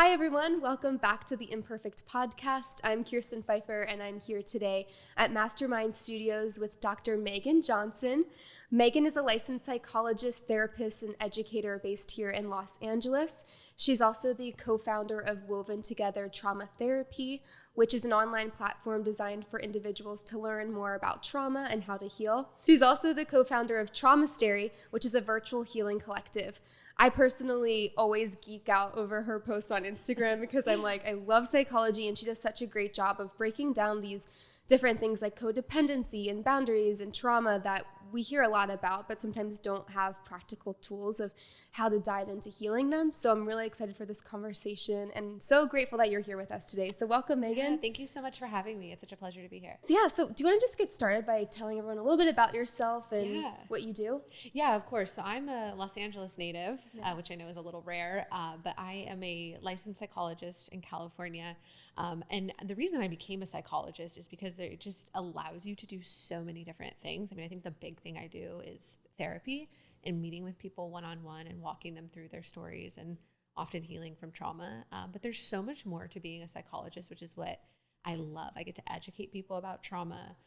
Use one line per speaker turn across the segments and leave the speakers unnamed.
Hi, everyone. Welcome back to the Imperfect podcast. I'm Kirsten Pfeiffer, and I'm here today at Mastermind Studios with Dr. Megan Johnson. Megan is a licensed psychologist, therapist, and educator based here in Los Angeles. She's also the co-founder of Woven Together Trauma Therapy, which is an online platform designed for individuals to learn more about trauma and how to heal. She's also the co-founder of Traumastery, which is a virtual healing collective. I personally always geek out over her posts on Instagram because I'm like, I love psychology, and she does such a great job of breaking down these different things like codependency and boundaries and trauma that we hear a lot about, but sometimes don't have practical tools of how to dive into healing them. So I'm really excited for this conversation and so grateful that you're here with us today. So welcome, Megan.
Yeah, thank you so much for having me. It's such a pleasure to be here.
So do you want to just get started by telling everyone a little bit about yourself and what you do?
Yeah, of course. So I'm a Los Angeles native,
Yes.
which I know is a little rare, but I am a licensed psychologist in California. And the reason I became a psychologist is because it just allows you to do so many different things. I mean, I think the big thing I do is therapy and meeting with people one-on-one and walking them through their stories and often healing from trauma. But there's so much more to being a psychologist, which is what I love. I get to educate people about trauma.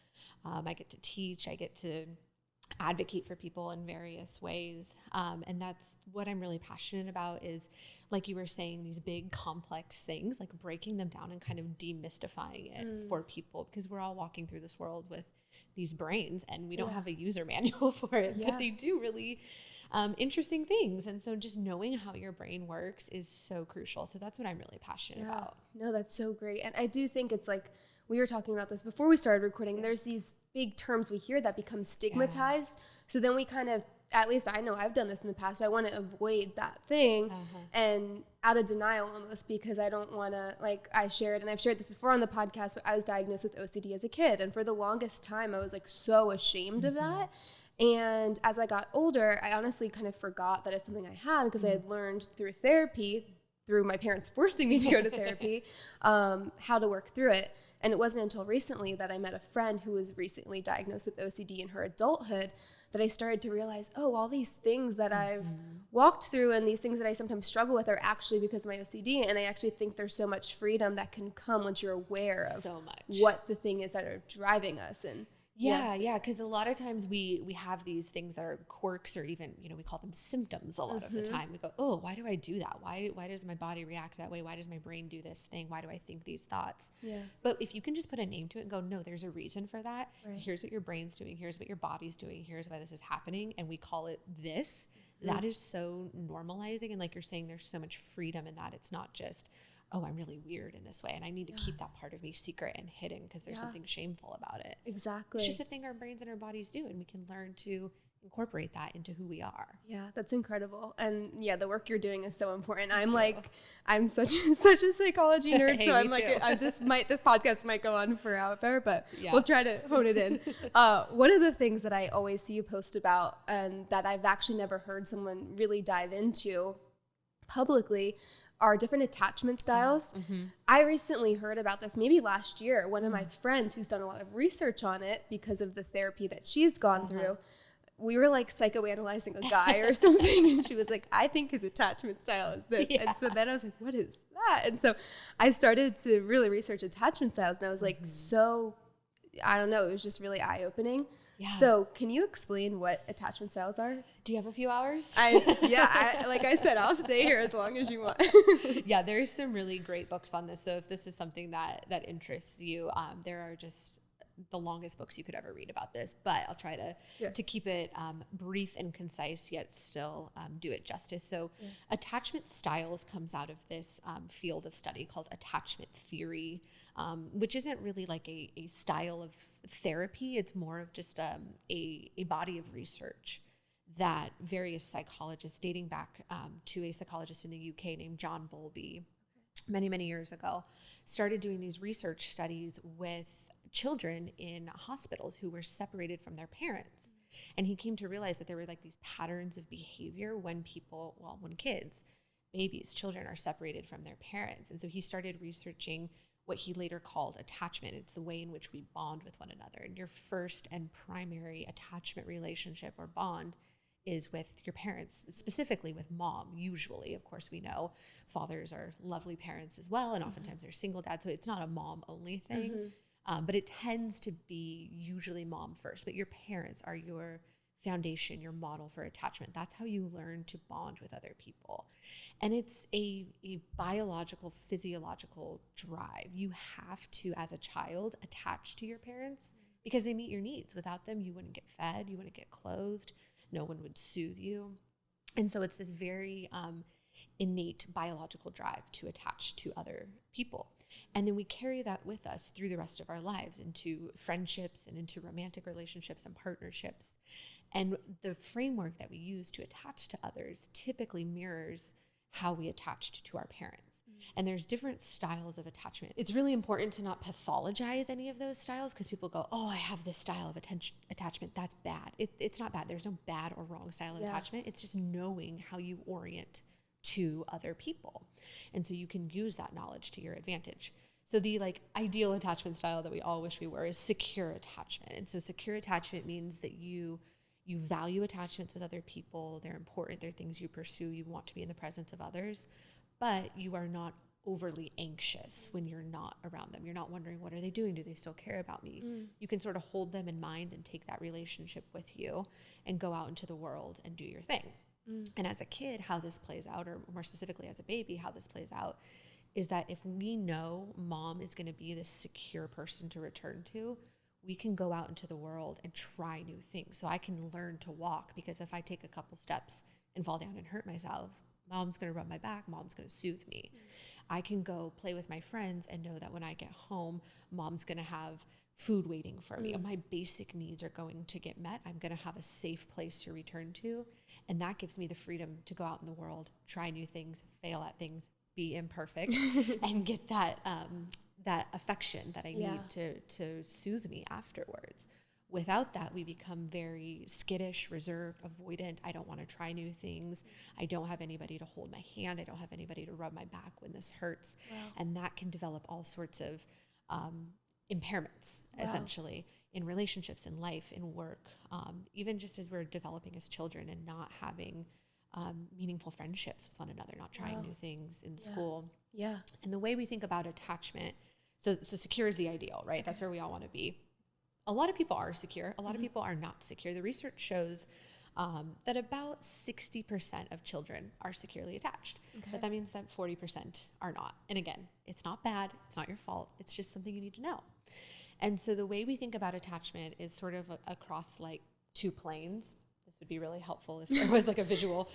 I get to teach. I get to advocate for people in various ways. And that's what I'm really passionate about is, like you were saying, these big complex things, like breaking them down and kind of demystifying it for people, because we're all walking through this world with these brains and we don't have a user manual for it, but they do really interesting things. And so just knowing how your brain works is so crucial. So that's what I'm really passionate about.
No, that's so great. And I do think it's like, we were talking about this before we started recording, there's these big terms we hear that become stigmatized. So then we kind of, at least I know I've done this in the past, I want to avoid that thing and out of denial almost, because I don't want to, like I shared, and I've shared this before on the podcast, but I was diagnosed with OCD as a kid. And for the longest time, I was like so ashamed of that. And as I got older, I honestly kind of forgot that it's something I had, because I had learned through therapy, through my parents forcing me to go to therapy, how to work through it. And it wasn't until recently that I met a friend who was recently diagnosed with OCD in her adulthood that I started to realize, oh, all these things that I've walked through and these things that I sometimes struggle with are actually because of my OCD. And I actually think there's so much freedom that can come once you're aware of what the thing is that are driving us. And
Yeah, because a lot of times we have these things that are quirks, or even, we call them symptoms a lot of the time. We go, oh, why do I do that? Why does my body react that way? Why does my brain do this thing? Why do I think these thoughts? But if you can just put a name to it and go, no, there's a reason for that. Here's what your brain's doing. Here's what your body's doing. Here's why this is happening. And we call it this. That is so normalizing. And like you're saying, there's so much freedom in that. It's not just, oh, I'm really weird in this way, and I need to keep that part of me secret and hidden because there's something shameful about it.
Exactly.
It's just a thing our brains and our bodies do, and we can learn to incorporate that into who we are.
Yeah, that's incredible. And the work you're doing is so important. I'm such a psychology nerd,
Hey,
so I'm
too.
like, this podcast might go on forever, but we'll try to hone it in. One of the things that I always see you post about, and that I've actually never heard someone really dive into publicly, are different attachment styles. I recently heard about this maybe last year. One of my friends who's done a lot of research on it because of the therapy that she's gone through, we were like psychoanalyzing a guy or something, and she was like, I think his attachment style is this. And so then I was like, what is that? And so I started to really research attachment styles, and I was like, I don't know, it was just really eye-opening. So can you explain what attachment styles are?
Do you have a few hours?
Like I said, I'll stay here as long as you want.
There's some really great books on this. So if this is something that interests you, there are just the longest books you could ever read about this, but I'll try to keep it brief and concise, yet still do it justice. So attachment styles comes out of this field of study called attachment theory, which isn't really like a style of therapy. It's more of just a body of research that various psychologists, dating back to a psychologist in the UK named John Bowlby, many, many years ago, started doing these research studies with children in hospitals who were separated from their parents. And he came to realize that there were like these patterns of behavior when kids, babies, children are separated from their parents. And so he started researching what he later called attachment. It's the way in which we bond with one another. And your first and primary attachment relationship or bond is with your parents, specifically with mom. Usually, of course, we know fathers are lovely parents as well, and oftentimes they're single dads, so it's not a mom only thing. But it tends to be usually mom first, but your parents are your foundation, your model for attachment. That's how you learn to bond with other people. And it's a biological, physiological drive. You have to, as a child, attach to your parents because they meet your needs. Without them, you wouldn't get fed, you wouldn't get clothed, no one would soothe you. And so it's this very innate biological drive to attach to other people. And then we carry that with us through the rest of our lives into friendships and into romantic relationships and partnerships. And the framework that we use to attach to others typically mirrors how we attached to our parents. And there's different styles of attachment. It's really important to not pathologize any of those styles because people go, oh, I have this style of attachment. That's bad. It's not bad. There's no bad or wrong style of attachment. It's just knowing how you orient to other people. And so you can use that knowledge to your advantage. So the ideal attachment style that we all wish we were is secure attachment. And so secure attachment means that you value attachments with other people. They're important. They're things you pursue. You want to be in the presence of others, but you are not overly anxious when you're not around them. You're not wondering, what are they doing? Do they still care about me? You can sort of hold them in mind and take that relationship with you and go out into the world and do your thing. And as a kid, how this plays out, or more specifically as a baby, how this plays out is that if we know mom is going to be this secure person to return to, we can go out into the world and try new things. So I can learn to walk because if I take a couple steps and fall down and hurt myself, mom's going to rub my back, mom's going to soothe me. I can go play with my friends and know that when I get home, mom's going to have food waiting for me. My basic needs are going to get met. I'm going to have a safe place to return to. And that gives me the freedom to go out in the world, try new things, fail at things, be imperfect, and get that affection that I need to soothe me afterwards. Without that, we become very skittish, reserved, avoidant. I don't want to try new things. I don't have anybody to hold my hand. I don't have anybody to rub my back when this hurts. And that can develop all sorts of impairments, essentially, in relationships, in life, in work, even just as we're developing as children and not having meaningful friendships with one another, not trying new things in school. And the way we think about attachment, so secure is the ideal, right? That's where we all want to be. A lot of people are secure. A lot of people are not secure. The research shows that about 60% of children are securely attached, but that means that 40% are not. And again, it's not bad. It's not your fault. It's just something you need to know. And so the way we think about attachment is sort of across two planes. This would be really helpful if there was a visual.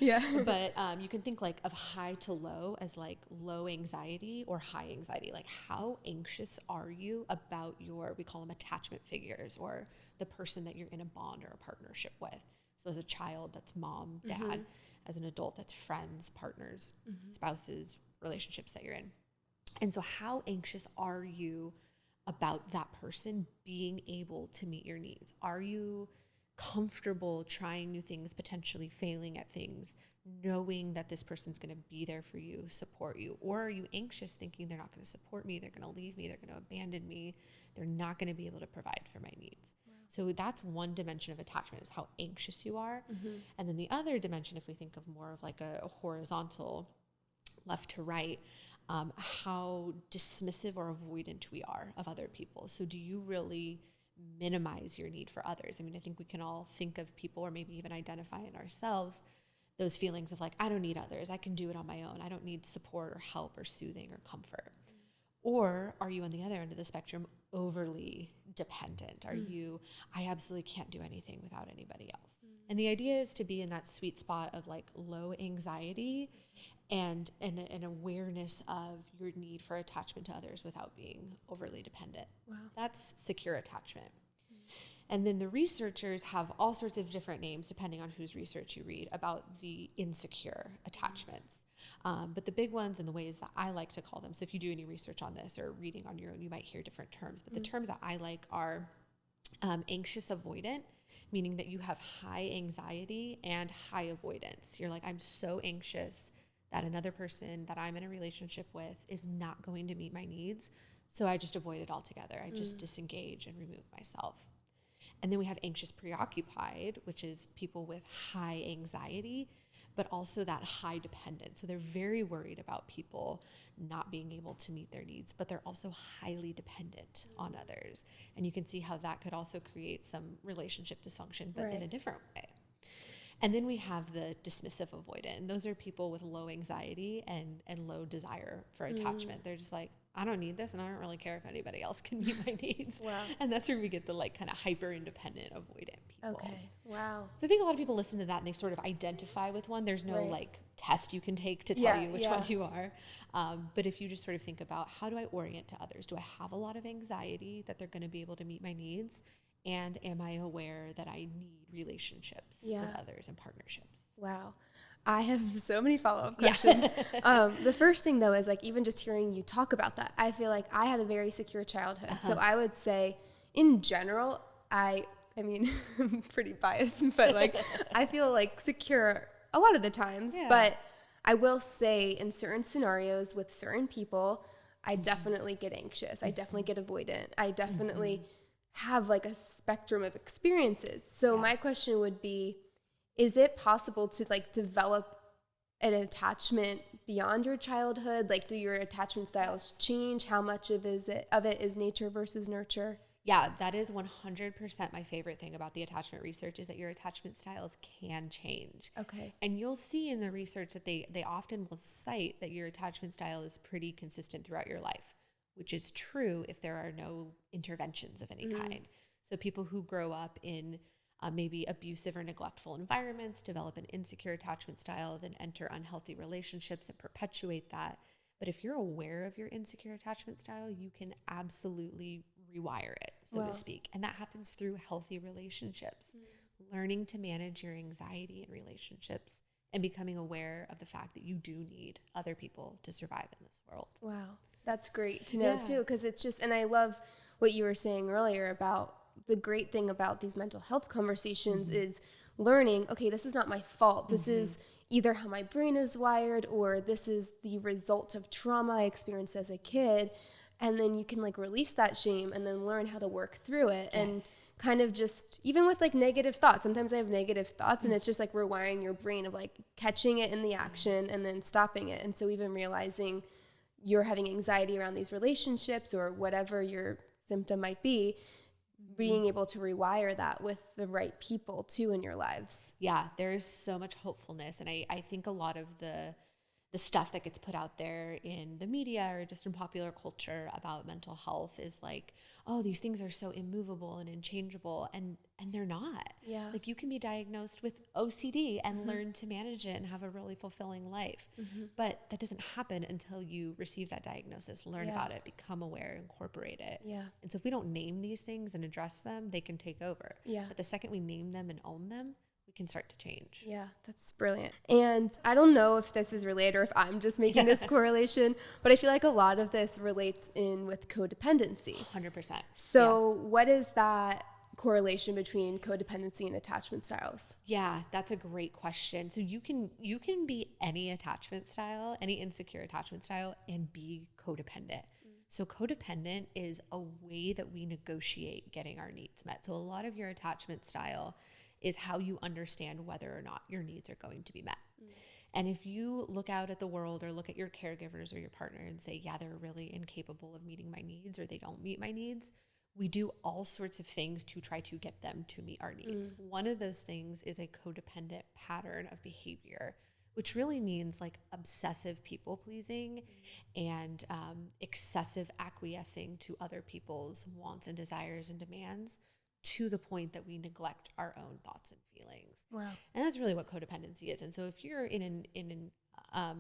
But you can think of high to low as low anxiety or high anxiety. How anxious are you about we call them attachment figures, or the person that you're in a bond or a partnership with. So as a child, that's mom, dad. As an adult, that's friends, partners, spouses, relationships that you're in. And so how anxious are you about that person being able to meet your needs? Are you comfortable trying new things, potentially failing at things, knowing that this person's going to be there for you, support you? Or are you anxious thinking they're not going to support me, they're going to leave me, they're going to abandon me, they're not going to be able to provide for my needs? So that's one dimension of attachment, is how anxious you are. And then the other dimension, if we think of more of a horizontal left to right, how dismissive or avoidant we are of other people. So do you really minimize your need for others? I mean, I think we can all think of people, or maybe even identify in ourselves, those feelings of I don't need others. I can do it on my own. I don't need support or help or soothing or comfort. Or are you on the other end of the spectrum, overly dependent? Are you, I absolutely can't do anything without anybody else? And the idea is to be in that sweet spot of low anxiety and an awareness of your need for attachment to others without being overly dependent. That's secure attachment. And then the researchers have all sorts of different names, depending on whose research you read, about the insecure attachments. But the big ones, and the ways that I like to call them, so if you do any research on this or reading on your own, you might hear different terms. But the terms that I like are anxious avoidant, meaning that you have high anxiety and high avoidance. You're I'm so anxious that another person that I'm in a relationship with is not going to meet my needs, so I just avoid it altogether. I just disengage and remove myself. And then we have anxious preoccupied, which is people with high anxiety, but also that high dependence. So they're very worried about people not being able to meet their needs, but they're also highly dependent on others. And you can see how that could also create some relationship dysfunction, but in a different way. And then we have the dismissive avoidant. And those are people with low anxiety and low desire for attachment. They're just like, I don't need this, and I don't really care if anybody else can meet my needs.
Wow. And
that's where we get the like kind of hyper independent avoidant people.
Okay. Wow.
So I think a lot of people listen to that and they sort of identify with one. There's no like test you can take to tell you which one you are. But if you just sort of think about, how do I orient to others? Do I have a lot of anxiety that they're going to be able to meet my needs? And am I aware that I need relationships with others and partnerships?
Wow. I have so many follow-up questions. The first thing, though, is like even just hearing you talk about that, I feel like I had a very secure childhood. So I would say, in general, I mean, I'm pretty biased, but like I feel like secure a lot of the times. But I will say in certain scenarios with certain people, I definitely get anxious. I definitely get avoidant. I definitely have like a spectrum of experiences. So my question would be, is it possible to like develop an attachment beyond your childhood? Like, do your attachment styles change? How much of it is nature versus nurture?
Yeah, that is 100% my favorite thing about the attachment research, is that your attachment styles can change.
Okay.
And you'll see in the research that they often will cite that your attachment style is pretty consistent throughout your life, which is true if there are no interventions of any kind. So people who grow up in maybe abusive or neglectful environments develop an insecure attachment style, then enter unhealthy relationships and perpetuate that. But if you're aware of your insecure attachment style, you can absolutely rewire it, so to speak. And that happens through healthy relationships, learning to manage your anxiety in relationships and becoming aware of the fact that you do need other people to survive in this world.
Wow. That's great to know too, because it's just, and I love what you were saying earlier about the great thing about these mental health conversations is learning, okay, this is not my fault. This is either how my brain is wired, or this is the result of trauma I experienced as a kid. And then you can like release that shame and then learn how to work through it. And kind of just, even with like negative thoughts, sometimes I have negative thoughts and it's just like rewiring your brain of like catching it in the action and then stopping it. And so even realizing you're having anxiety around these relationships or whatever your symptom might be, being able to rewire that with the right people too in your lives.
Yeah, there is so much hopefulness. And I think a lot of the stuff that gets put out there in the media or just in popular culture about mental health is like, oh, these things are so immovable and unchangeable. And they're not. Yeah. Like you can be diagnosed with OCD and learn to manage it and have a really fulfilling life. But that doesn't happen until you receive that diagnosis, learn about it, become aware, incorporate it. Yeah. And so if we don't name these things and address them, they can take over. Yeah. But the second we name them and own them, we can start to change.
Yeah, that's brilliant. And I don't know if this is related or if I'm just making this correlation, but I feel like a lot of this relates in with codependency.
100%.
So what is that correlation between codependency and attachment styles?
Yeah, that's a great question. So you can be any attachment style, any insecure attachment style, and be codependent. So codependent is a way that we negotiate getting our needs met. So a lot of your attachment style is how you understand whether or not your needs are going to be met. And if you look out at the world or look at your caregivers or your partner and say, yeah, they're really incapable of meeting my needs, or they don't meet my needs, we do all sorts of things to try to get them to meet our needs. One of those things is a codependent pattern of behavior, which really means like obsessive people pleasing and excessive acquiescing to other people's wants and desires and demands, to the point that we neglect our own thoughts and feelings. Wow. And that's really what codependency is. And so if you're in an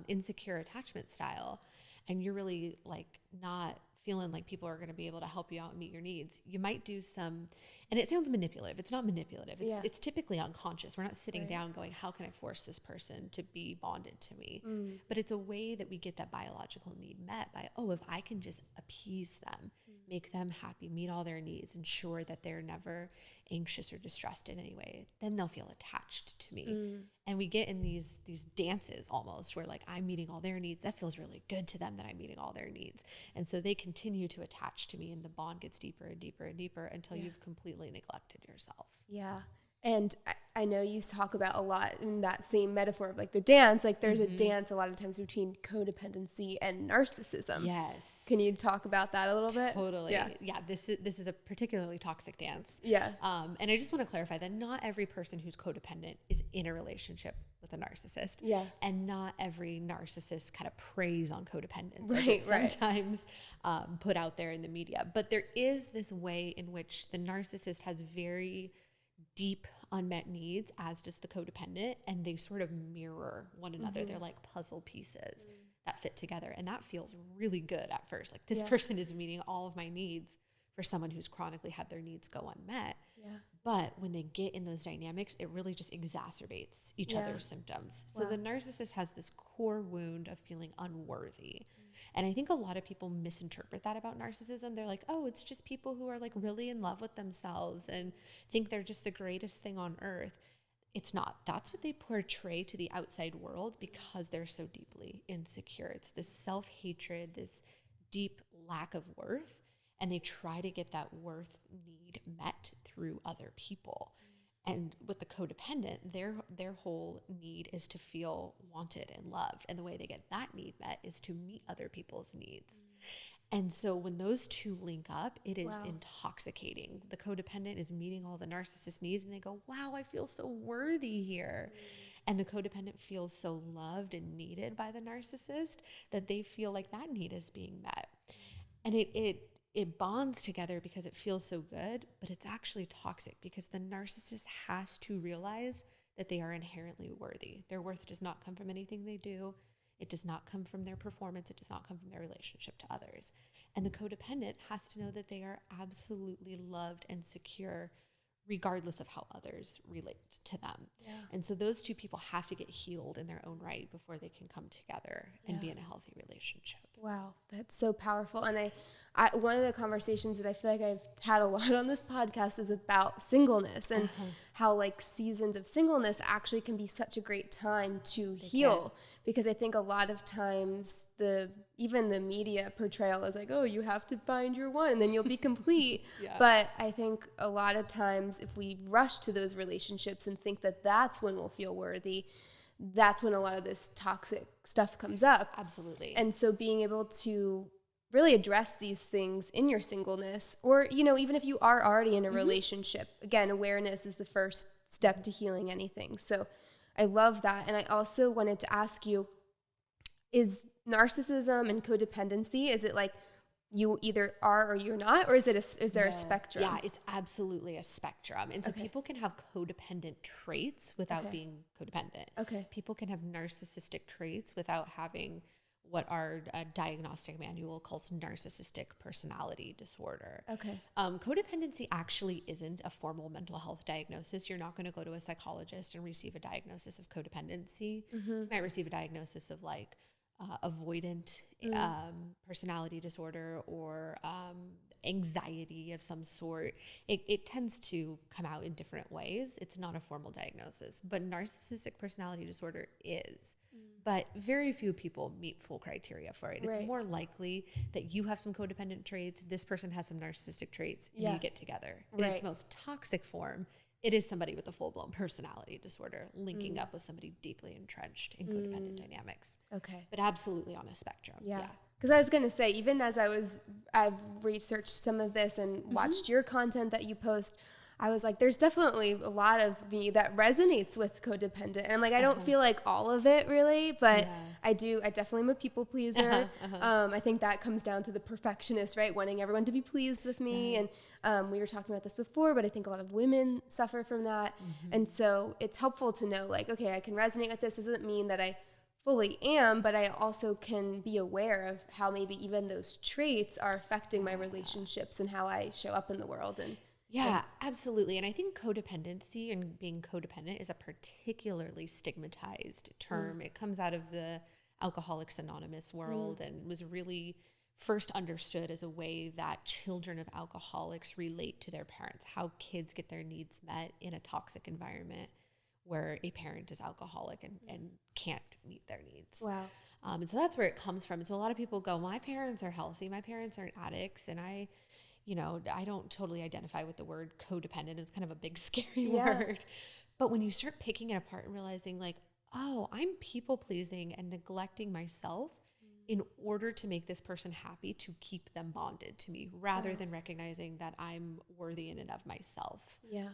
insecure attachment style and you're really like not feeling like people are going to be able to help you out and meet your needs, you might do some, and it sounds manipulative. It's not manipulative. It's typically unconscious. We're not sitting down going, how can I force this person to be bonded to me? But it's a way that we get that biological need met by, oh, if I can just appease them, make them happy, meet all their needs, ensure that they're never anxious or distressed in any way, then they'll feel attached to me. And we get in these dances almost where like I'm meeting all their needs. That feels really good to them that I'm meeting all their needs. And so they continue to attach to me, and the bond gets deeper and deeper and deeper until you've completely neglected yourself.
Yeah. And I know you talk about a lot in that same metaphor of like the dance, like there's a dance a lot of times between codependency and narcissism.
Yes.
Can you talk about that a little bit?
Totally. Yeah. This is a particularly toxic dance.
Yeah.
And I just want to clarify that not every person who's codependent is in a relationship with a narcissist.
Yeah.
And not every narcissist kind of preys on codependence,
right,
as it's sometimes put out there in the media. But there is this way in which the narcissist has very deep unmet needs, as does the codependent, and they sort of mirror one another. They're like puzzle pieces that fit together, and that feels really good at first. Like this person is meeting all of my needs for someone who's chronically had their needs go unmet. But when they get in those dynamics, it really just exacerbates each other's symptoms. So the narcissist has this core wound of feeling unworthy. And I think a lot of people misinterpret that about narcissism. They're like, oh, it's just people who are like really in love with themselves and think they're just the greatest thing on earth. It's not. That's what they portray to the outside world because they're so deeply insecure. It's this self-hatred, this deep lack of worth. And they try to get that worth need met through other people. And with the codependent, their whole need is to feel wanted and loved. And the way they get that need met is to meet other people's needs. And so when those two link up, it is intoxicating. The codependent is meeting all the narcissist needs and they go, wow, I feel so worthy here. And the codependent feels so loved and needed by the narcissist that they feel like that need is being met. And it bonds together because it feels so good, but it's actually toxic because the narcissist has to realize that they are inherently worthy. Their worth does not come from anything they do. It does not come from their performance. It does not come from their relationship to others. And the codependent has to know that they are absolutely loved and secure regardless of how others relate to them. And so those two people have to get healed in their own right before they can come together and be in a healthy relationship.
Wow, that's so powerful. And I one of the conversations that I feel like I've had a lot on this podcast is about singleness and how like seasons of singleness actually can be such a great time to heal. Because I think a lot of times even the media portrayal is like, oh, you have to find your one and then you'll be complete. But I think a lot of times if we rush to those relationships and think that that's when we'll feel worthy, that's when a lot of this toxic stuff comes up.
Absolutely.
And so being able to really address these things in your singleness, or, you know, even if you are already in a relationship, again, awareness is the first step to healing anything. So I love that. And I also wanted to ask you, is narcissism and codependency, is it like you either are or you're not, or is there a spectrum?
Yeah, it's absolutely a spectrum. And so people can have codependent traits without being codependent. People can have narcissistic traits without having what our diagnostic manual calls narcissistic personality disorder. Codependency actually isn't a formal mental health diagnosis. You're not going to go to a psychologist and receive a diagnosis of codependency. You might receive a diagnosis of like avoidant personality disorder or anxiety of some sort. It tends to come out in different ways. It's not a formal diagnosis, but narcissistic personality disorder is. But very few people meet full criteria for it. It's more likely that you have some codependent traits, this person has some narcissistic traits, and you get together. In its most toxic form, it is somebody with a full-blown personality disorder linking up with somebody deeply entrenched in codependent dynamics. But absolutely on a spectrum.
Because I was going to say, even as I've researched some of this and watched your content that you post, I was like, there's definitely a lot of me that resonates with codependent. And I'm like, I don't feel like all of it really, but I definitely am a people pleaser. I think that comes down to the perfectionist, right? Wanting everyone to be pleased with me. And we were talking about this before, but I think a lot of women suffer from that. And so it's helpful to know like, okay, I can resonate with this. This doesn't mean that I fully am, but I also can be aware of how maybe even those traits are affecting my relationships and how I show up in the world. And
absolutely. And I think codependency and being codependent is a particularly stigmatized term. It comes out of the Alcoholics Anonymous world and was really first understood as a way that children of alcoholics relate to their parents, how kids get their needs met in a toxic environment where a parent is alcoholic and can't meet their needs.
Wow.
And so that's where it comes from. And so a lot of people go, my parents are healthy, my parents aren't addicts. And I don't totally identify with the word codependent. It's kind of a big, scary word. But when you start picking it apart and realizing like, oh, I'm people pleasing and neglecting myself in order to make this person happy, to keep them bonded to me, rather than recognizing that I'm worthy in and of myself. Yeah.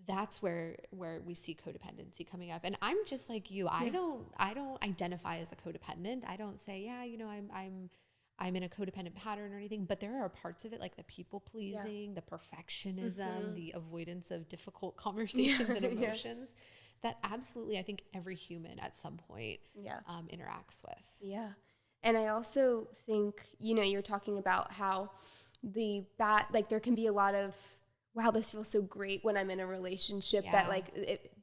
That's where we see codependency coming up. And I'm just like you. I don't identify as a codependent. I don't say, I'm in a codependent pattern or anything, but there are parts of it like the people pleasing, the perfectionism, the avoidance of difficult conversations and emotions that absolutely I think every human at some point interacts with. Yeah.
And I also think, you're talking about how there can be a lot of, wow, this feels so great when I'm in a relationship that like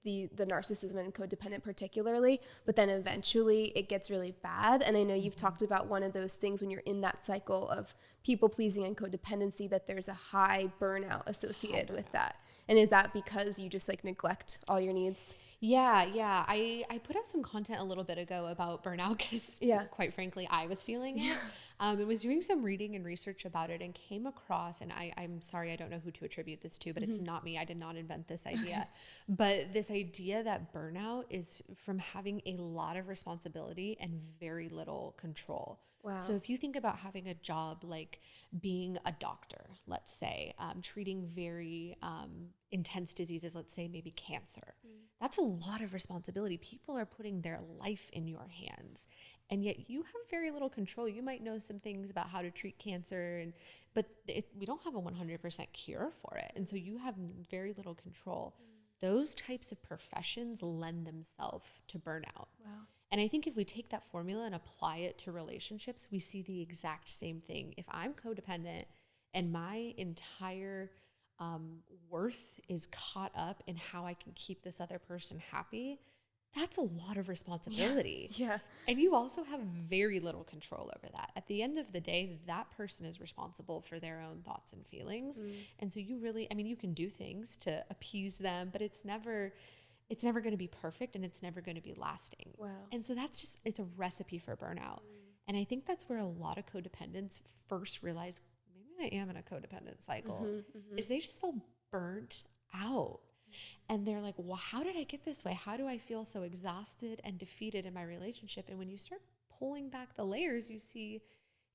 the narcissism and codependent particularly, but then eventually it gets really bad. And I know you've talked about one of those things when you're in that cycle of people pleasing and codependency, that there's a high burnout associated with that. And is that because you just like neglect all your needs?
Yeah. I put out some content a little bit ago about burnout because quite frankly, I was feeling it. I was doing some reading and research about it and came across, and I'm sorry, I don't know who to attribute this to, but it's not me. I did not invent this idea. But this idea that burnout is from having a lot of responsibility and very little control. Wow. So if you think about having a job like being a doctor, let's say, treating very intense diseases, let's say maybe cancer, that's a lot of responsibility. People are putting their life in your hands, and yet you have very little control. You might know some things about how to treat cancer, but we don't have a 100% cure for it. And so you have very little control. Those types of professions lend themselves to burnout. Wow. And I think if we take that formula and apply it to relationships, we see the exact same thing. If I'm codependent and my entire worth is caught up in how I can keep this other person happy, that's a lot of responsibility. Yeah. And you also have very little control over that. At the end of the day, that person is responsible for their own thoughts and feelings. And so you really, you can do things to appease them, but it's never going to be perfect, and it's never going to be lasting. Wow. And so it's a recipe for burnout. And I think that's where a lot of codependents first realize, maybe I am in a codependent cycle, is they just feel burnt out. And they're like, well, how did I get this way? How do I feel so exhausted and defeated in my relationship? And when you start pulling back the layers, you see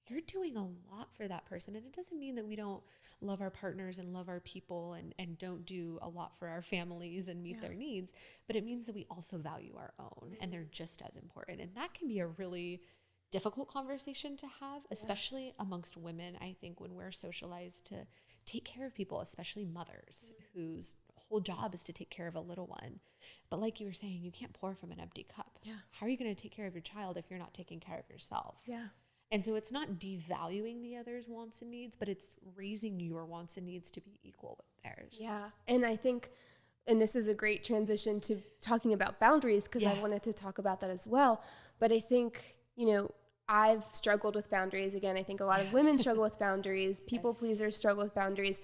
you're doing a lot for that person. And it doesn't mean that we don't love our partners and love our people and don't do a lot for our families and meet their needs, but it means that we also value our own, and they're just as important. And that can be a really difficult conversation to have, especially amongst women. I think when we're socialized to take care of people, especially mothers whose whole job is to take care of a little one. But like you were saying, you can't pour from an empty cup. Yeah. How are you going to take care of your child if you're not taking care of yourself? Yeah. And so it's not devaluing the other's wants and needs, but it's raising your wants and needs to be equal with theirs.
Yeah. And I think, and this is a great transition to talking about boundaries, because I wanted to talk about that as well. But I think, I've struggled with boundaries. Again, I think a lot of women struggle with boundaries. People pleasers struggle with boundaries.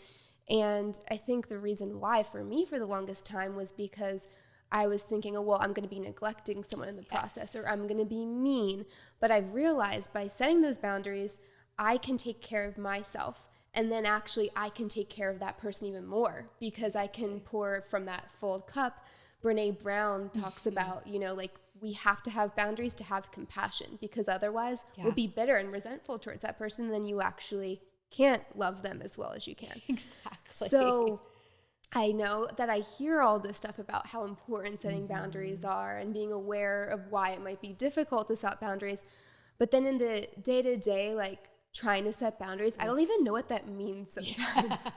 And I think the reason why for me for the longest time was because I was thinking, I'm going to be neglecting someone in the process, or I'm going to be mean. But I've realized by setting those boundaries, I can take care of myself. And then actually I can take care of that person even more, because I can pour from that full cup. Brene Brown talks about, we have to have boundaries to have compassion, because otherwise we'll be bitter and resentful towards that person. Then you actually can't love them as well as you can. Exactly. So I know that I hear all this stuff about how important setting boundaries are and being aware of why it might be difficult to set boundaries. But then in the day-to-day, trying to set boundaries, I don't even know what that means sometimes.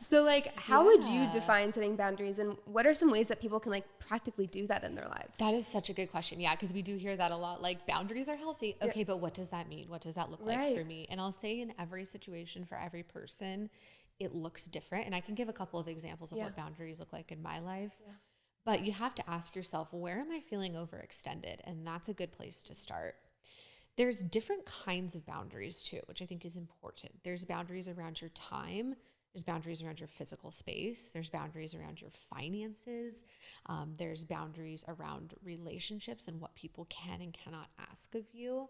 So how would you define setting boundaries, and what are some ways that people can practically do that in their lives?
That is such a good question. Yeah. Cause we do hear that a lot, boundaries are healthy. Okay. But what does that mean? What does that look like for me? And I'll say in every situation for every person, it looks different. And I can give a couple of examples of what boundaries look like in my life, but you have to ask yourself, where am I feeling overextended? And that's a good place to start. There's different kinds of boundaries too, which I think is important. There's boundaries around your time. There's boundaries around your physical space. There's boundaries around your finances. There's boundaries around relationships and what people can and cannot ask of you.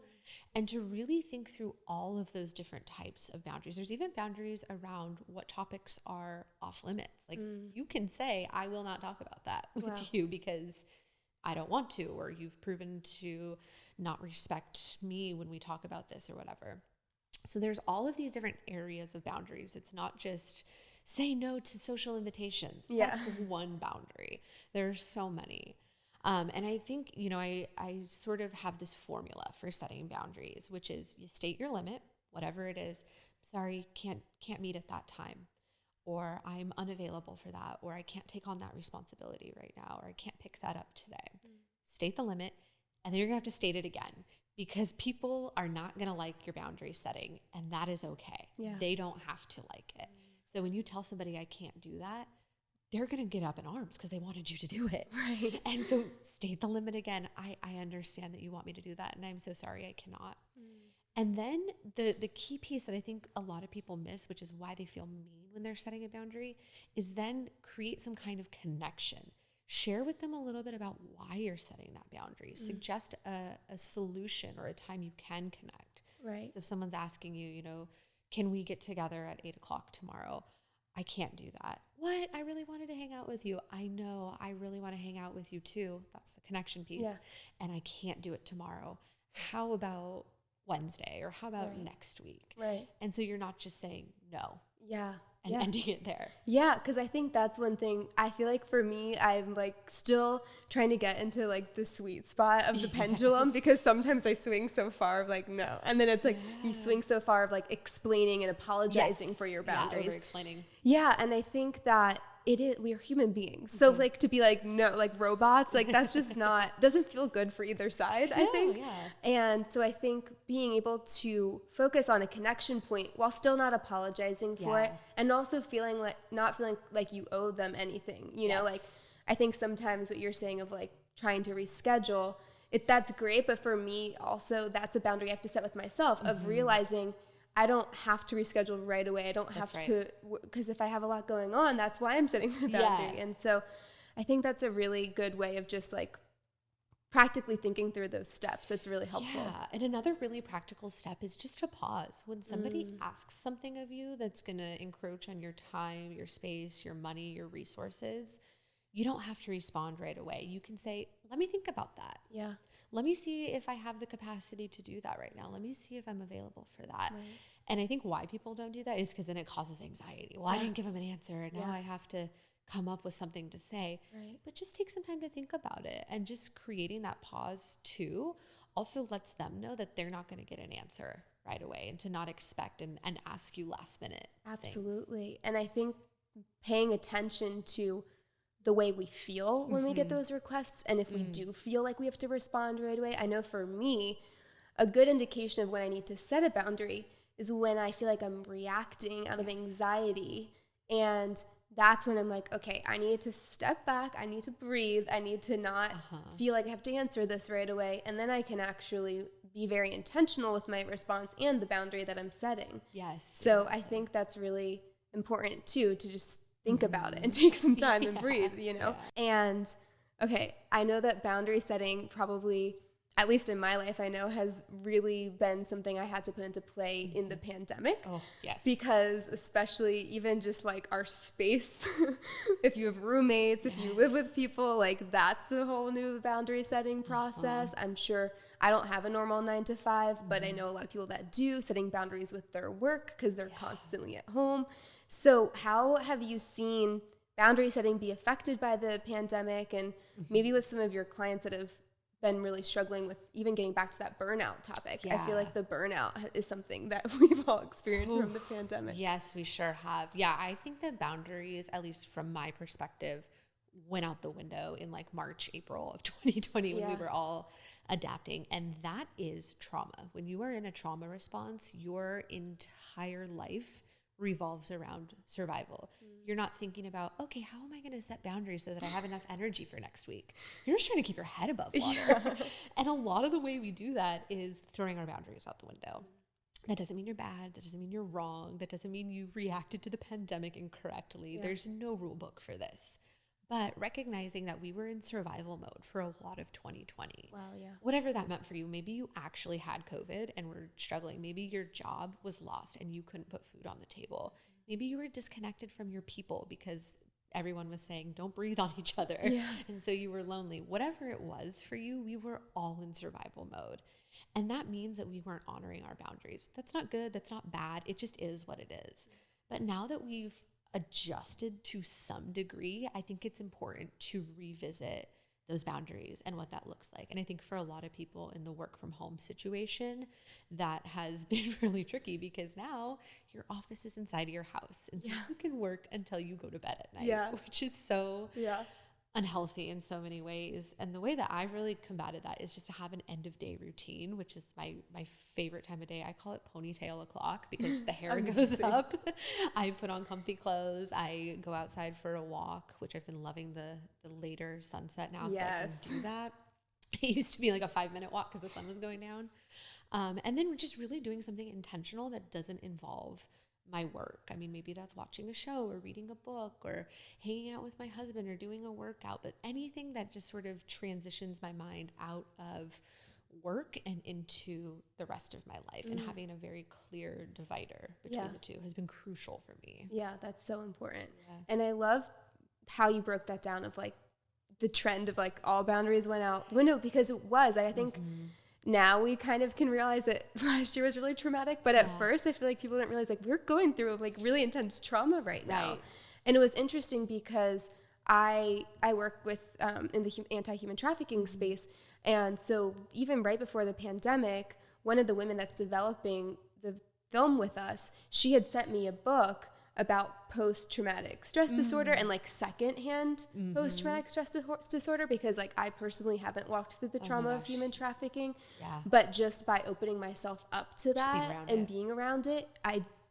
And to really think through all of those different types of boundaries. There's even boundaries around what topics are off limits. Like you can say, I will not talk about that with you because I don't want to, or you've proven to not respect me when we talk about this or whatever. So there's all of these different areas of boundaries. It's not just say no to social invitations. That's one boundary. There's so many. And I think, I sort of have this formula for setting boundaries, which is you state your limit, whatever it is. Sorry, can't meet at that time, or I'm unavailable for that, or I can't take on that responsibility right now, or I can't pick that up today. State the limit, and then you're gonna have to state it again, because people are not gonna like your boundary setting, and that is okay. They don't have to like it. So when you tell somebody I can't do that, they're gonna get up in arms because they wanted you to do it.
Right.
And so state the limit again. I understand that you want me to do that, and I'm so sorry I cannot. And then the key piece that I think a lot of people miss, which is why they feel mean when they're setting a boundary, is then create some kind of connection. Share with them a little bit about why you're setting that boundary. Suggest a solution or a time you can connect.
Right.
So if someone's asking you, can we get together at 8:00 tomorrow? I can't do that. What? I really wanted to hang out with you. I know. I really want to hang out with you too. That's the connection piece. And I can't do it tomorrow. How about Wednesday, or how about next week?
Right.
And so you're not just saying no. And
yeah.
ending it there.
Yeah, because I think that's one thing. I feel like for me, I'm like still trying to get into like the sweet spot of the pendulum, because sometimes I swing so far of like no, and then it's like you swing so far of like explaining and apologizing for your boundaries.
Over-explaining.
Yeah, and I think that we're human beings. So like to be like, no, like robots, like that's just doesn't feel good for either side, I think. And so I think being able to focus on a connection point while still not apologizing for it, and also not feeling like you owe them anything, you know, like I think sometimes what you're saying of like trying to reschedule, that's great. But for me also, that's a boundary I have to set with myself of realizing I don't have to reschedule right away. I don't have to, because if I have a lot going on, that's why I'm setting the boundary. And so I think that's a really good way of just like practically thinking through those steps. It's really helpful.
Yeah. And another really practical step is just to pause. When somebody asks something of you that's going to encroach on your time, your space, your money, your resources, you don't have to respond right away. You can say, let me think about that.
Yeah.
Let me see if I have the capacity to do that right now. Let me see if I'm available for that. Right. And I think why people don't do that is because then it causes anxiety. Well, I didn't give them an answer, and now I have to come up with something to say. Right. But just take some time to think about it, and just creating that pause too also lets them know that they're not going to get an answer right away, and to not expect and ask you last minute.
Absolutely. Things. And I think paying attention to the way we feel when we get those requests, and if we do feel like we have to respond right away. I know for me, a good indication of when I need to set a boundary is when I feel like I'm reacting out of anxiety, and that's when I'm like, okay, I need to step back, I need to breathe, I need to not feel like I have to answer this right away, and then I can actually be very intentional with my response and the boundary that I'm setting. So I think that's really important too, to just think about it and take some time and breathe, you know? And okay, I know that boundary setting probably, at least in my life, I know has really been something I had to put into play in the pandemic. Because especially even just like our space, if you have roommates, if you live with people, like that's a whole new boundary setting process. I'm sure I don't have a normal 9 to 5, but I know a lot of people that do, setting boundaries with their work because they're constantly at home. So how have you seen boundary setting be affected by the pandemic, and maybe with some of your clients that have been really struggling with even getting back to that burnout topic? I feel like the burnout is something that we've all experienced from the pandemic.
Yes, we sure have. Yeah, I think the boundaries, at least from my perspective, went out the window in like March, April of 2020 when we were all adapting. And that is trauma. When you are in a trauma response, your entire life revolves around survival. You're not thinking about, okay, how am I going to set boundaries so that I have enough energy for next week? You're just trying to keep your head above water. Yeah. And a lot of the way we do that is throwing our boundaries out the window. That doesn't mean you're bad. That doesn't mean you're wrong. That doesn't mean you reacted to the pandemic incorrectly. Yeah. There's no rule book for this. But recognizing that we were in survival mode for a lot of 2020.
Wow, yeah.
Whatever that meant for you. Maybe you actually had COVID and were struggling. Maybe your job was lost and you couldn't put food on the table. Maybe you were disconnected from your people because everyone was saying, don't breathe on each other. Yeah. And so you were lonely. Whatever it was for you, we were all in survival mode. And that means that we weren't honoring our boundaries. That's not good. That's not bad. It just is what it is. But now that we've adjusted to some degree, I think it's important to revisit those boundaries and what that looks like. And I think for a lot of people in the work from home situation, that has been really tricky because now your office is inside of your house. And so you can work until you go to bed at night, which is so unhealthy in so many ways. And the way that I've really combated that is just to have an end of day routine, which is my favorite time of day. I call it ponytail o'clock because the hair goes up. I put on comfy clothes. I go outside for a walk, which I've been loving the later sunset now. So I can do that. It used to be like a 5-minute walk because the sun was going down. And then just really doing something intentional that doesn't involve my work. I mean, maybe that's watching a show or reading a book or hanging out with my husband or doing a workout, but anything that just sort of transitions my mind out of work and into the rest of my life. And having a very clear divider between the two has been crucial for me.
Yeah, that's so important. Yeah. And I love how you broke that down of like the trend of like all boundaries went out the window because it was, I think, now we kind of can realize that last year was really traumatic, but at first I feel like people didn't realize like we're going through like really intense trauma right now. Right. And it was interesting because I work with in the anti-human trafficking space. And so even right before the pandemic, one of the women that's developing the film with us, she had sent me a book about post-traumatic stress disorder and like secondhand post-traumatic stress disorder because like I personally haven't walked through the trauma of human trafficking, but just by opening myself up to that and being around it,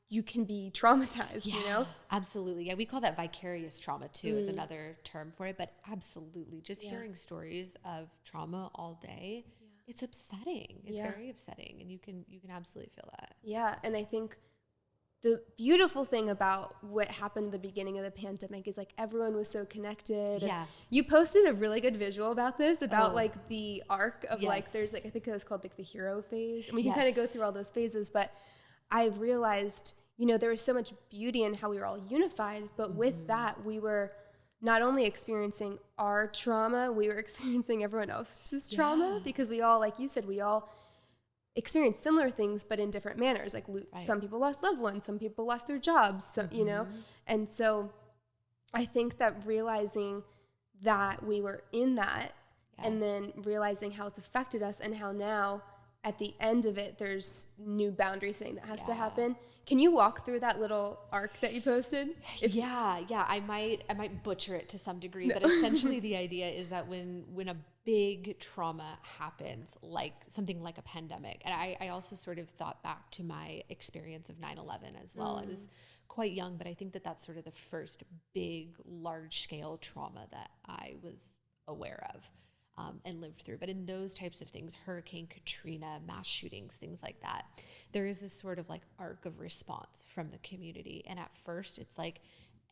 you can be traumatized, you know?
Absolutely. Yeah, we call that vicarious trauma too as another term for it, but absolutely just hearing stories of trauma all day, it's upsetting. It's very upsetting, and you can absolutely feel that.
Yeah, and I think the beautiful thing about what happened at the beginning of the pandemic is like everyone was so connected. Yeah. You posted a really good visual about this, about like the arc of like, there's like, I think it was called like the hero phase. And we can kind of go through all those phases, but I've realized, you know, there was so much beauty in how we were all unified, but with that, we were not only experiencing our trauma, we were experiencing everyone else's trauma because we all, like you said, we all experienced similar things, but in different manners. Like some people lost loved ones, some people lost their jobs, so, you know? And so I think that realizing that we were in that and then realizing how it's affected us and how now at the end of it, there's new boundary setting that has to happen. Can you walk through that little arc that you posted?
I might butcher it to some degree, but essentially the idea is that when a big trauma happens, like something like a pandemic, and I also sort of thought back to my experience of 9/11 as well. I was quite young, but I think that that's sort of the first big, large-scale trauma that I was aware of. And lived through. But in those types of things, Hurricane Katrina, mass shootings, things like that, there is this sort of like arc of response from the community. And at first it's like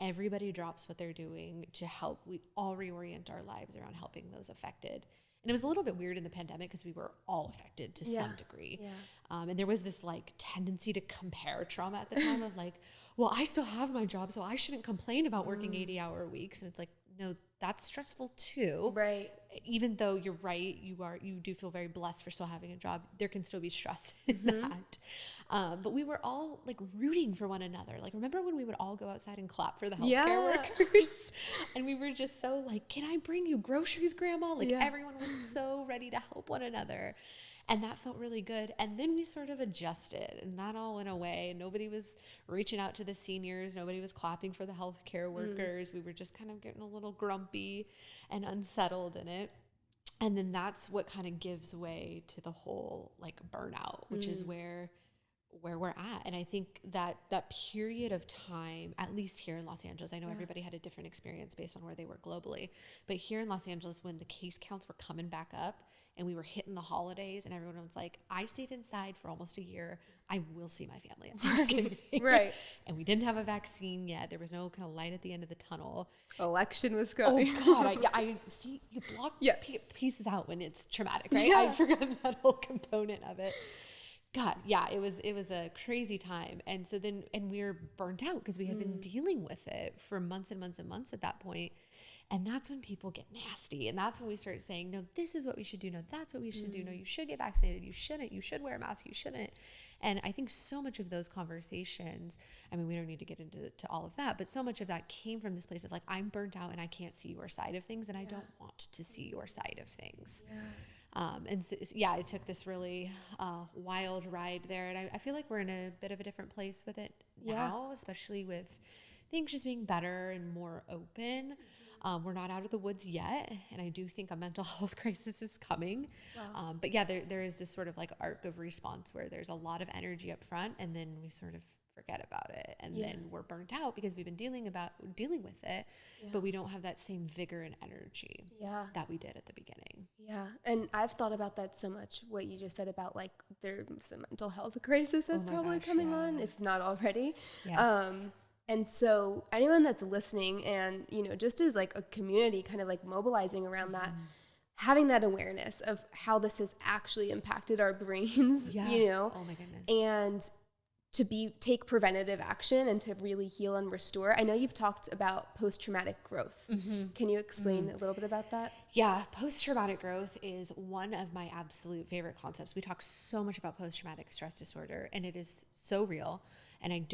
everybody drops what they're doing to help. We all reorient our lives around helping those affected. And it was a little bit weird in the pandemic because we were all affected to some degree. And there was this like tendency to compare trauma at the time of like, well, I still have my job, so I shouldn't complain about working 80-hour weeks. And it's like, no, that's stressful too.
Right.
Even though you're right, you do feel very blessed for still having a job. There can still be stress in that. But we were all like rooting for one another. Like, remember when we would all go outside and clap for the healthcare workers? And we were just so like, can I bring you groceries, Grandma? Like everyone was so ready to help one another. And that felt really good. And then we sort of adjusted and that all went away. Nobody was reaching out to the seniors. Nobody was clapping for the healthcare workers. We were just kind of getting a little grumpy and unsettled in it. And then that's what kind of gives way to the whole like burnout, which is where where we're at. And I think that that period of time, at least here in Los Angeles, I know everybody had a different experience based on where they were globally, but here in Los Angeles, when the case counts were coming back up and we were hitting the holidays and everyone was like, I stayed inside for almost a year. I will see my family at Thanksgiving.
Right.
And we didn't have a vaccine yet. There was no kind of light at the end of the tunnel.
Election was going.
Oh God. I see you block pieces out when it's traumatic, right? I forgot that whole component of it. God, yeah, it was a crazy time. And so then, and we were burnt out because we had been dealing with it for months and months and months at that point. And that's when people get nasty. And that's when we start saying, no, this is what we should do. No, that's what we should do. No, you should get vaccinated. You shouldn't. You should wear a mask. You shouldn't. And I think so much of those conversations, I mean, we don't need to get into all of that, but so much of that came from this place of like, I'm burnt out and I can't see your side of things. And I don't want to see your side of things. Yeah. And so, yeah, it took this really wild ride there. And I feel like we're in a bit of a different place with it now, especially with things just being better and more open. We're not out of the woods yet. And I do think a mental health crisis is coming. Wow. But yeah, there is this sort of like arc of response where there's a lot of energy up front and then we sort of forget about it. And then we're burnt out because we've been dealing with it, but we don't have that same vigor and energy that we did at the beginning.
Yeah. And I've thought about that so much, what you just said about like there's a mental health crisis that's probably coming on, if not already.
Yes.
And so anyone that's listening and, you know, just as like a community kind of like mobilizing around that, having that awareness of how this has actually impacted our brains, you know,
oh my goodness,
and to take preventative action and to really heal and restore. I know you've talked about post-traumatic growth. Can you explain a little bit about that?
Yeah, post-traumatic growth is one of my absolute favorite concepts. We talk so much about post-traumatic stress disorder, and it is so real. And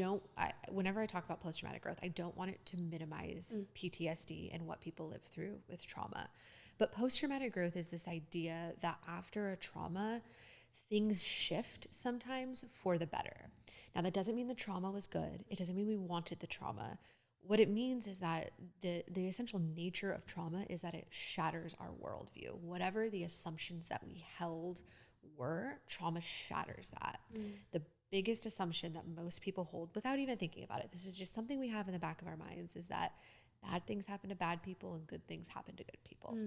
whenever I talk about post-traumatic growth, I don't want it to minimize PTSD and what people live through with trauma. But post-traumatic growth is this idea that after a trauma, things shift sometimes for the better. Now, that doesn't mean the trauma was good. It doesn't mean we wanted the trauma. What it means is that the essential nature of trauma is that it shatters our worldview. Whatever the assumptions that we held were, trauma shatters that. The biggest assumption that most people hold without even thinking about it, this is just something we have in the back of our minds, is that bad things happen to bad people and good things happen to good people.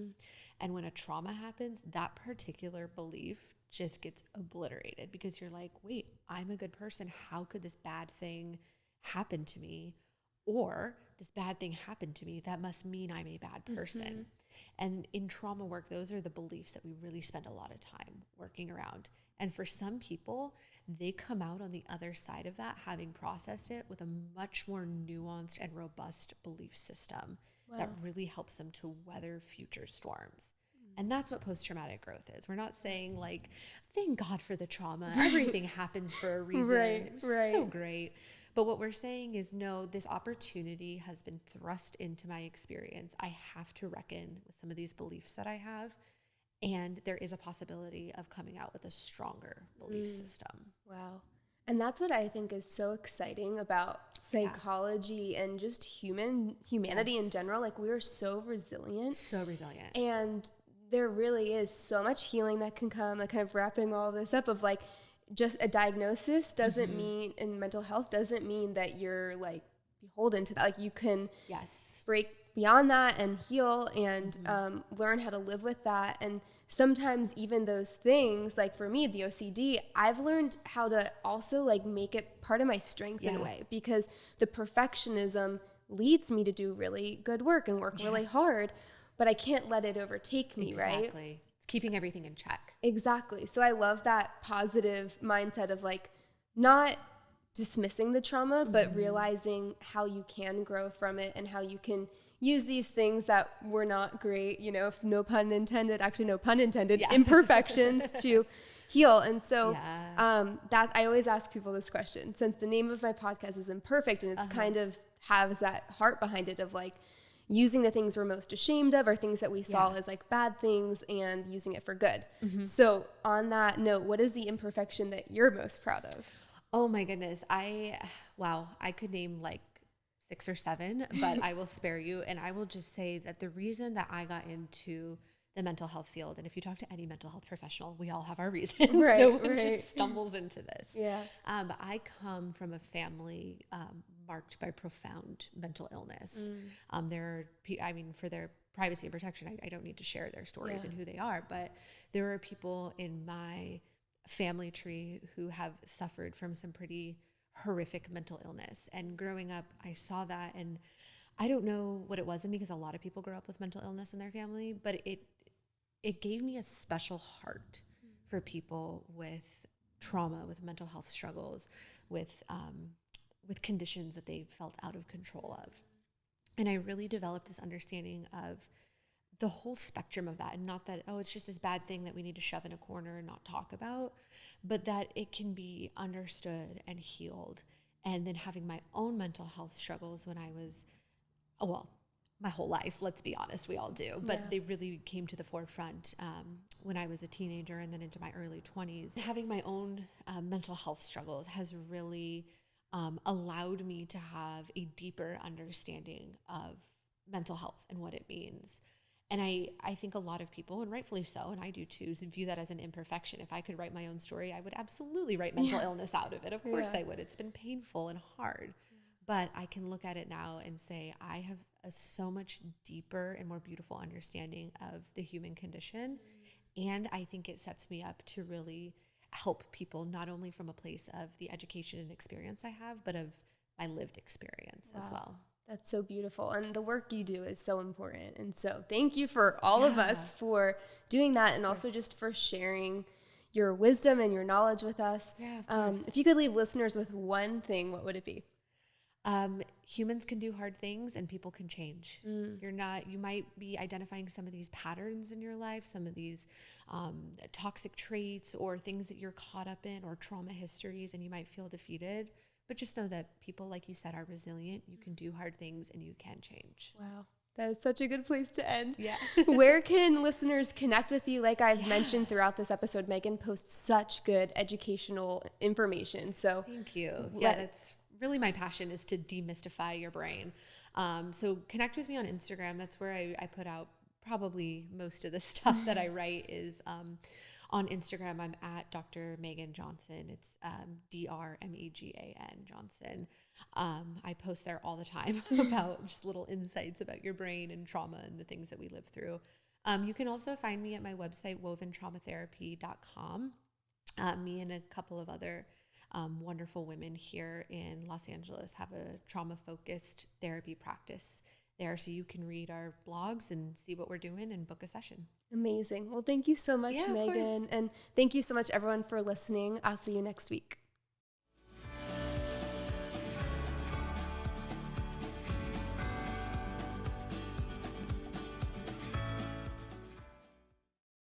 And when a trauma happens, that particular belief just gets obliterated because you're like, wait, I'm a good person. How could this bad thing happen to me? Or this bad thing happened to me. That must mean I'm a bad person. And in trauma work, those are the beliefs that we really spend a lot of time working around. And for some people, they come out on the other side of that, having processed it with a much more nuanced and robust belief system that really helps them to weather future storms. And that's what post-traumatic growth is. We're not saying like, thank God for the trauma. Everything happens for a reason. It was so great. But what we're saying is, no, this opportunity has been thrust into my experience. I have to reckon with some of these beliefs that I have. And there is a possibility of coming out with a stronger belief system.
Wow. And that's what I think is so exciting about psychology and just humanity in general. Like, we are so resilient. So resilient. And there really is so much healing that can come, like kind of wrapping all this up of like, just a diagnosis doesn't mean, in mental health doesn't mean that you're like beholden to that. Like, you can break beyond that and heal and learn how to live with that. And sometimes even those things, like for me, the OCD, I've learned how to also like make it part of my strength in a way, because the perfectionism leads me to do really good work and work really hard, but I can't let it overtake me, right?
Exactly. It's keeping everything in check.
Exactly. So I love that positive mindset of like not dismissing the trauma, but realizing how you can grow from it and how you can use these things that were not great, you know, if no pun intended, actually no pun intended, imperfections to heal. And so that I always ask people this question, since the name of my podcast is Imperfect, and it's kind of has that heart behind it of like using the things we're most ashamed of or things that we saw as like bad things and using it for good. So on that note, what is the imperfection that you're most proud of?
Oh my goodness. I could name like 6 or 7, but I will spare you. And I will just say that the reason that I got into the mental health field. And if you talk to any mental health professional, we all have our reasons.
Right,
no one
right.
just stumbles into this.
Yeah.
But I come from a family marked by profound mental illness. For their privacy and protection, I don't need to share their stories and who they are, but there are people in my family tree who have suffered from some pretty horrific mental illness. And growing up, I saw that, and I don't know what it was in me, because a lot of people grow up with mental illness in their family, but it gave me a special heart for people with trauma, with mental health struggles, with conditions that they felt out of control of. And I really developed this understanding of the whole spectrum of that, and not that, oh, it's just this bad thing that we need to shove in a corner and not talk about, but that it can be understood and healed. And then having my own mental health struggles when I was, my whole life, let's be honest, we all do, but they really came to the forefront when I was a teenager and then into my early 20s. Having my own mental health struggles has really allowed me to have a deeper understanding of mental health and what it means. And I think a lot of people, and rightfully so, and I do too, view that as an imperfection. If I could write my own story, I would absolutely write mental illness out of it. Of course I would. It's been painful and hard. But I can look at it now and say I have a so much deeper and more beautiful understanding of the human condition. And I think it sets me up to really help people, not only from a place of the education and experience I have, but of my lived experience as well.
That's so beautiful. And the work you do is so important. And so thank you for all of us for doing that, and also just for sharing your wisdom and your knowledge with us.
Yeah, of course.
If you could leave listeners with one thing, what would it be?
Humans can do hard things and people can change. You might be identifying some of these patterns in your life, some of these toxic traits or things that you're caught up in, or trauma histories, and you might feel defeated. But just know that people, like you said, are resilient. You can do hard things and you can change.
Wow. That is such a good place to end.
Yeah.
Where can listeners connect with you? Like I've mentioned throughout this episode, Megan posts such good educational information. So
thank you. Yeah, that's really my passion, is to demystify your brain. So connect with me on Instagram. That's where I put out probably most of the stuff that I write is on Instagram. I'm at Dr. Megan Johnson. It's DRMEGAN Johnson. I post there all the time about just little insights about your brain and trauma and the things that we live through. You can also find me at my website, woventraumatherapy.com. Me and a couple of other wonderful women here in Los Angeles have a trauma-focused therapy practice there, so you can read our blogs and see what we're doing and book a session.
Amazing. Well, thank you so much, Megan. And thank you so much, everyone, for listening. I'll see you next week.